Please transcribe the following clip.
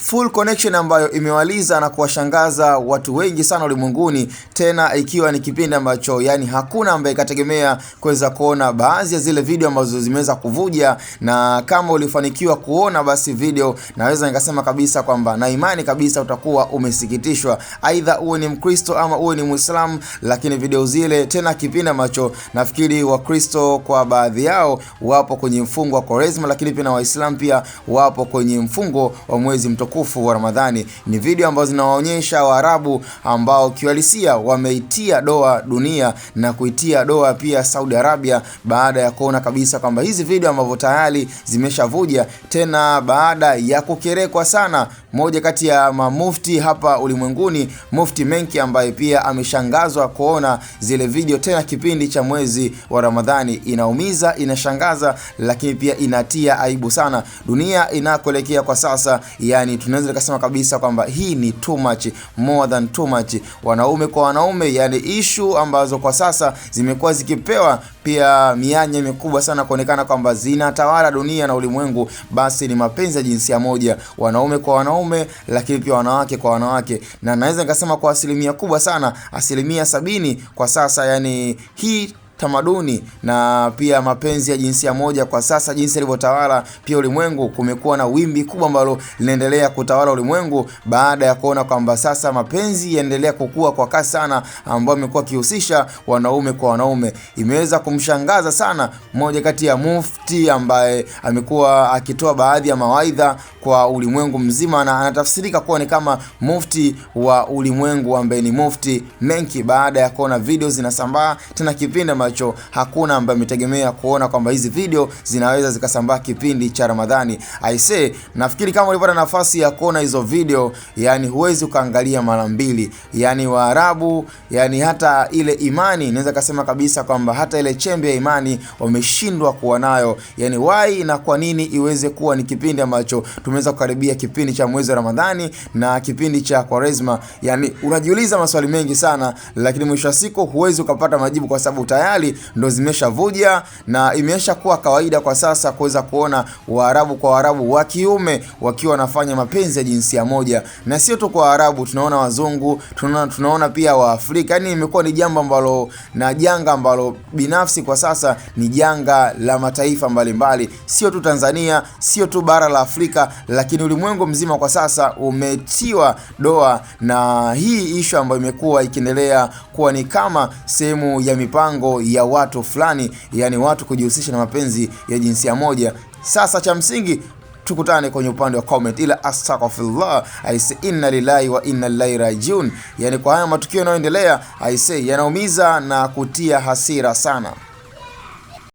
full connection ambayo imewaliza na kuwashangaza watu wengi sana ulimwenguni, tena ikiwa ni kipindi ambacho yani hakuna ambaye kategemea kuweza kuona baadhi ya zile video ambazo zimeweza kuvuja. Na kama ulifanikiwa kuona basi video, naweza nikasema kabisa kwamba na imani kabisa utakuwa umesikitishwa, aidha uwe ni Mkristo ama uwe ni Muislamu. Lakini video zile, tena kipindi ambacho nafikiri Wakristo kwa baadhi yao wapo kwenye mfungo wa Kwaresma, lakini pia na Waislamu pia wapo kwenye mfungo wa mwezi mtukufu wa Ramadhani, ni video ambazo zinawaonyesha Waarabu ambao kiuhalisia wameitia doa dunia na kuitia doa pia Saudi Arabia, baada ya kuona kabisa kwamba hizi video ambavyo tayari zimeshavuja, tena baada ya kukerekwa sana moja kati ya mamufti hapa ulimwenguni, Mufti Menki, ambaye pia ameshangazwa kuona zile video, tena kipindi cha mwezi wa Ramadhani. Inaumiza, inashangaza, lakini pia inatia aibu sana. Dunia inakoelekea kwa sasa, yani tunaweza kusema kabisa kwamba hii ni too much, more than too much. Wanaume kwa wanaume, yani issue ambazo kwa sasa zimekuwa zikipewa pia mianya mikubwa sana kuonekana kwamba zinatawala dunia na ulimwengu, basi ni mapenzi ya jinsia moja, wanaume kwa wanaume, lakini pia wanawake kwa wanawake. Na naweza nikasema kwa asilimia kubwa sana, 70% kwa sasa, yani hii tamaduni na pia mapenzi ya jinsia moja kwa sasa jinsi ilivyotawala pia ulimwengu, kumekuwa na wimbi kubwa ambalo linaendelea kutawala ulimwengu baada ya kuona kwamba sasa mapenzi yaendelea kukua kwa kasi sana, ambao imekuwa kihusisha wanaume kwa wanaume. Imeweza kumshangaza sana mmoja kati ya mufti ambaye amekuwa akitoa baadhi ya mawaidha kwa ulimwengu mzima, na anatafsirika kuwa ni kama mufti wa ulimwengu ambaye ni Mufti Menki, baada ya kuona video zinasambaa, tena kipindi ambacho hakuna ambaye ametegemea kuona kwamba hizi video zinaweza zikasambaa kipindi cha Ramadhani. I say, nafikiri kama ulipata nafasi ya kuona hizo video, yani huwezi ukaangalia mara mbili. Yani Waarabu, yani hata ile imani, naweza kusema kabisa kwamba hata ile chembe ya imani wameshindwa kuwa nayo. Yani why na kwa nini iweze kuwa ni kipindi ambacho tumeweza kukaribia kipindi cha mwezi wa Ramadhani na kipindi cha Kwaresma? Yani unajiuliza maswali mengi sana, lakini mwisho wa siku huwezi ukapata majibu, kwa sababu tayari ndo zimeshavuja na imesha kuwa kawaida kwa sasa kuweza kuona Waarabu kwa Waarabu wa kiume wakiwa wanafanya mapenzi ya jinsia moja. Na sio tu kwa Waarabu, tunaona wazungu, tunaona pia wa Afrika. Yani imekuwa ni jambo ambalo na janga ambalo binafsi kwa sasa ni janga la mataifa mbalimbali, sio tu Tanzania, sio tu bara la Afrika, lakini ulimwengu mzima kwa sasa umetiwa doa na hii issue ambayo imekuwa ikiendelea kuwa ni kama sehemu ya mipango ya watu fulani, yani watu kujihusisha na mapenzi ya jinsia moja. Sasa cha msingi tukutane kwenye upande wa comment, ila astaghfirullah, I say inna lillahi wa inna ilaihi rajiun. Yani kwa haya matukio yanayoendelea, I say yanaumiza na kutia hasira sana.